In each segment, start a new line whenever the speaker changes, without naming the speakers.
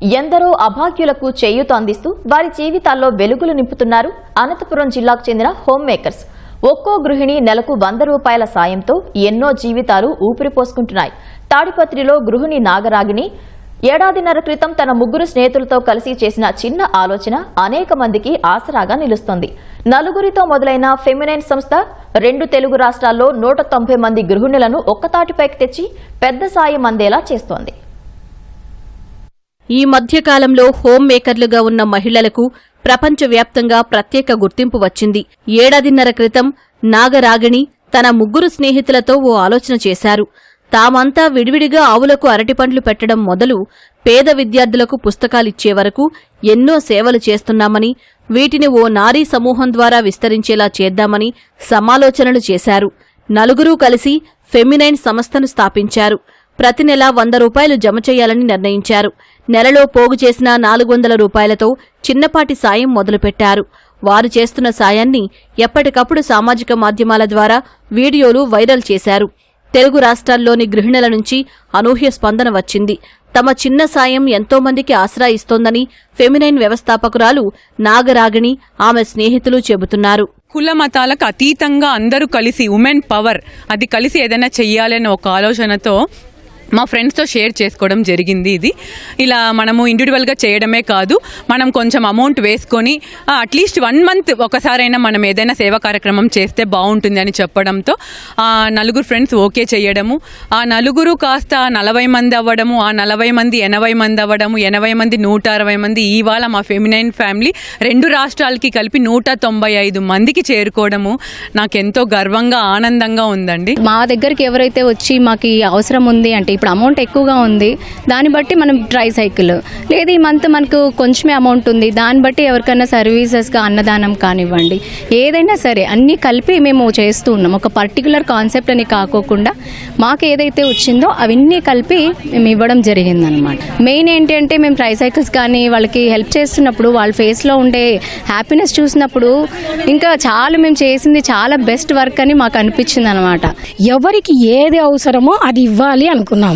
ఎందరో అభాగ్యులకు చేయూత అందిస్తూ వారి జీవితాల్లో వెలుగులు నింపుతున్నారు అనంతపురం జిల్లాకు చెందిన హోమ్ మేకర్స్. ఒక్కో గృహిణి నెలకు 100 రూపాయల సాయంతో ఎన్నో జీవితాలు ఊపిరిపోసుకుంటున్నాయి. తాడిపత్రిలో గృహిణి నాగరాగిణి ఏడాదిన్నర క్రితం తన 3 స్నేహితులతో కలిసి చేసిన చిన్న ఆలోచన అనేక మందికి ఆసరాగా నిలుస్తోంది. నలుగురితో మొదలైన ఫెమినైన్ సంస్థ 2 తెలుగు రాష్ట్రాల్లో 190 మంది గృహిణులను ఒక్కతాటిపైకి తెచ్చి పెద్ద సాయం అందేలా చేస్తోంది.
ఈ మధ్యకాలంలో హోం మేకర్లుగా ఉన్న మహిళలకు ప్రపంచవ్యాప్తంగా ప్రత్యేక గుర్తింపు వచ్చింది. ఏడాదిన్నర క్రితం నాగరాగిణి తన 3 స్నేహితులతో ఓ ఆలోచన చేశారు. తామంతా విడివిడిగా ఆవులకు అరటిపండ్లు పెట్టడం మొదలు పేద విద్యార్థులకు పుస్తకాలిచ్చే వరకు ఎన్నో సేవలు చేస్తున్నామని, వీటిని ఓ నారీ సమూహం ద్వారా విస్తరించేలా చేద్దామని సమాలోచనలు చేశారు. నలుగురూ కలిసి ఫెమినైన్ సంస్థను స్థాపించారు. ప్రతి నెల 100 రూపాయలు జమ చేయాలని నిర్ణయించారు. నెలలో పోగు చేసిన 400 రూపాయలతో చిన్నపాటి సాయం మొదలుపెట్టారు. వారు చేస్తున్న సాయాన్ని ఎప్పటికప్పుడు సామాజిక మాధ్యమాల ద్వారా వీడియోలు వైరల్ చేశారు. తెలుగు రాష్ట్రాల్లోని గృహిణుల నుంచి అనూహ్య స్పందన వచ్చింది. తమ చిన్న సాయం ఎంతోమందికి ఆసరా ఇస్తోందని ఫెమినైన్ వ్యవస్థాపకురాలు నాగరాగిణి, ఆమె స్నేహితులు చెబుతున్నారు.
కుల మతాలకు అతీతంగా అందరూ కలిసి ఉమెన్ పవర్ అది కలిసి ఏదైనా చెయ్యాలనే ఒక ఆలోచనతో మా ఫ్రెండ్స్తో షేర్ చేసుకోవడం జరిగింది. ఇది ఇలా మనము ఇండివిజువల్గా చేయడమే కాదు, మనం కొంచెం అమౌంట్ వేసుకొని అట్లీస్ట్ 1 మంత్ ఒకసారైనా మనం ఏదైనా సేవా కార్యక్రమం చేస్తే బాగుంటుంది అని చెప్పడంతో ఆ 4 ఫ్రెండ్స్ ఓకే చేయడము, ఆ 4 కాస్త 40 మంది అవ్వడము, ఆ 40 మంది 80 మంది అవ్వడము, 80 మంది 160 మంది, ఇవాళ మా ఫెమినైన్ ఫ్యామిలీ 2 రాష్ట్రాలకి కలిపి 195 మందికి చేరుకోవడము నాకెంతో గర్వంగా ఆనందంగా ఉందండి.
మా దగ్గరికి ఎవరైతే వచ్చి మాకు ఈ అవసరం ఉంది అంటే ఇప్పుడు అమౌంట్ ఎక్కువగా ఉంది, దాన్ని బట్టి మనం ట్రై సైకిల్ లేదు ఈ మంత్ మనకు కొంచెమే అమౌంట్ ఉంది, దాన్ని బట్టి ఎవరికైనా సర్వీసెస్గా అన్నదానం కానివ్వండి, ఏదైనా సరే అన్నీ కలిపి మేము చేస్తూ ఉన్నాం. ఒక పర్టికులర్ కాన్సెప్ట్ అని కాకోకుండా మాకు ఏదైతే వచ్చిందో అవన్నీ కలిపి మేము ఇవ్వడం జరిగిందనమాట. మెయిన్ ఏంటి అంటే మేము ట్రై సైకిల్స్ కానీ వాళ్ళకి హెల్ప్ చేస్తున్నప్పుడు వాళ్ళ ఫేస్లో ఉండే హ్యాపీనెస్ చూసినప్పుడు ఇంకా చాలా మేము చేసింది చాలా బెస్ట్ వర్క్ అని మాకు అనిపించింది అనమాట.
ఎవరికి ఏది అవసరమో అది ఇవ్వాలి అనుకున్నాము.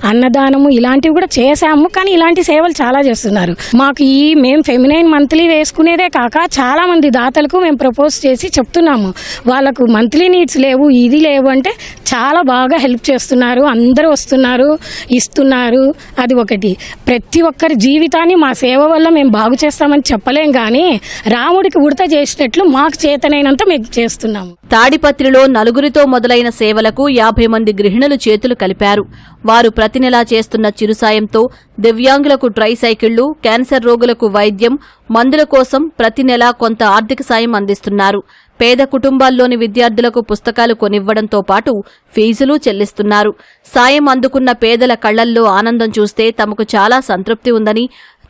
అన్నదానము ఇలాంటివి కూడా చేశాము, కానీ ఇలాంటి సేవలు చాలా చేస్తున్నారు. మాకు మేము ఫెమినైన్ మంత్లీ వేసుకునేదే కాక చాలా మంది దాతలకు మేము ప్రపోజ్ చేసి చెప్తున్నాము, వాళ్ళకు మంత్లీ నీడ్స్ లేవు, ఇది లేవు అంటే చాలా బాగా హెల్ప్ చేస్తున్నారు. అందరూ వస్తున్నారు, ఇస్తున్నారు. అది ఒకటి. ప్రతి ఒక్కరి జీవితాన్ని మా సేవ వల్ల మేము బాగు చేస్తామని చెప్పలేం, కానీ రాముడికి ఉడత చేసినట్లు మాకు చేతనైనంత మేము చేస్తున్నాము.
తాడిపత్రిలో నలుగురితో మొదలైన సేవలకు 50 మంది గృహిణులు చేతులు కలిపారు. వారు ప్రతి నెలా చేస్తున్న చిరుసాయంతో దివ్యాంగులకు ట్రై సైకిళ్లు, క్యాన్సర్ రోగులకు వైద్యం, మందుల కోసం ప్రతి నెలా కొంత ఆర్థిక సాయం అందిస్తున్నారు. పేద కుటుంబాల్లోని విద్యార్థులకు పుస్తకాలు కొనివ్వడంతో పాటు ఫీజులు చెల్లిస్తున్నారు. సాయం అందుకున్న పేదల కళ్లల్లో ఆనందం చూస్తే తమకు చాలా సంతృప్తి ఉందని,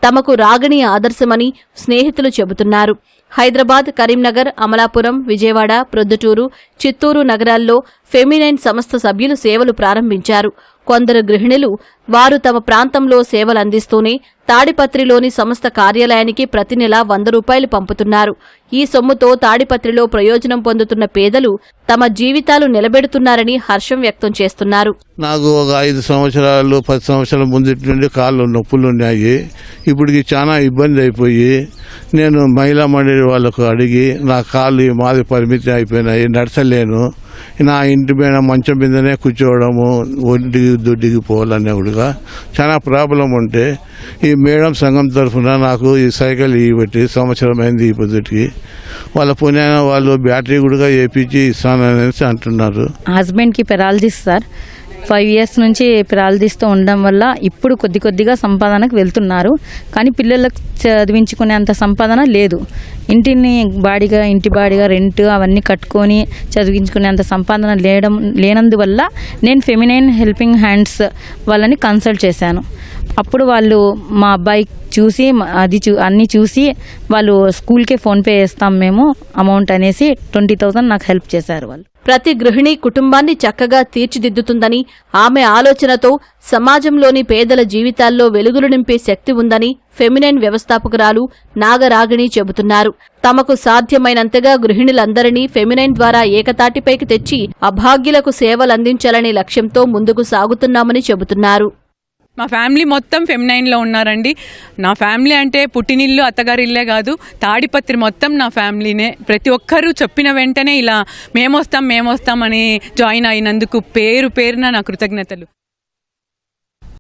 తమకు రాగిణి ఆదర్శమని స్నేహితులు చెబుతున్నారు. హైదరాబాద్, కరీంనగర్, అమలాపురం, విజయవాడ, ప్రొద్దుటూరు, చిత్తూరు నగరాల్లో ఫెమినైన్ సంస్థ సభ్యులు సేవలు ప్రారంభించారు. కొందరు గృహిణులు వారు తమ ప్రాంతంలో సేవలు అందిస్తూనే తాడిపత్రిలోని సంస్థ కార్యాలయానికి ప్రతి నెల 100 రూపాయలు పంపుతున్నారు. ఈ సొమ్ముతో తాడిపత్రిలో ప్రయోజనం పొందుతున్న పేదలు తమ జీవితాలు నిలబెడుతున్నారని హర్షం వ్యక్తం చేస్తున్నారు.
నాకు ఒక 5 సంవత్సరాలు 10 సంవత్సరాల ముందు నుండి కాళ్ళు నొప్పులు ఉన్నాయి. ఇప్పటికి చాలా ఇబ్బంది అయిపోయి నేను మహిళా మండలి వాళ్ళకు అడిగి నా కాళ్ళు మాది పరిమితి అయిపోయినాయి, నడచలేను, నా ఇంటి మీద మంచం మీదనే కూర్చోవడము, ఒంటికి దొడ్డికి పోవాలనేవాడుగా చాలా ప్రాబ్లం ఉంటే ఈ మేడం సంఘం తరఫున నాకు ఈ సైకిల్ ఇవ్వబట్టి సంవత్సరం అయింది. ఈ పొద్దుటికి వాళ్ళ పుణ్యాన వాళ్ళు బ్యాటరీ కూడా వేపించి ఇస్తాననేసి అంటున్నారు.
హస్బెండ్కి పెరాలసిస్ సార్, 5 years నుంచి పెరాలసిస్తో ఉండడం వల్ల ఇప్పుడు కొద్దిగా సంపాదనకు వెళ్తున్నారు, కానీ పిల్లలకు చదివించుకునేంత సంపాదన లేదు. ఇంటి బాడిగా రెంట్ అవన్నీ కట్టుకొని చదివించుకునేంత సంపాదన లేనందువల్ల నేను ఫెమినైన్ హెల్పింగ్ హ్యాండ్స్ వాళ్ళని కన్సల్ట్ చేశాను. అప్పుడు వాళ్ళు మా అబ్బాయి చూసి అన్నీ చూసి వాళ్ళు స్కూల్కే ఫోన్పే చేస్తాం మేము అమౌంట్ అనేసి 20,000 నాకు హెల్ప్ చేశారు వాళ్ళు.
ప్రతి గృహిణి కుటుంబాన్ని చక్కగా తీర్చిదిద్దుతుందని, ఆమె ఆలోచనతో సమాజంలోని పేదల జీవితాల్లో వెలుగులు నింపే శక్తి ఉందని ఫెమినైన్ వ్యవస్థాపకురాలు నాగరాగిణి చెబుతున్నారు. తమకు సాధ్యమైనంతగా గృహిణులందరినీ ఫెమినైన్ ద్వారా ఏకతాటిపైకి తెచ్చి అభాగ్యులకు సేవలందించాలనే లక్ష్యంతో ముందుకు సాగుతున్నామని చెబుతున్నారు.
మా ఫ్యామిలీ మొత్తం ఫెమినైన్లో ఉన్నారండి. నా ఫ్యామిలీ అంటే పుట్టినిల్లు అత్తగారి ఇల్లే కాదు, తాడిపత్రి మొత్తం నా ఫ్యామిలీనే. ప్రతి ఒక్కరూ చెప్పిన వెంటనే ఇలా మేమొస్తాం అని జాయిన్ అయినందుకు పేరున నా కృతజ్ఞతలు.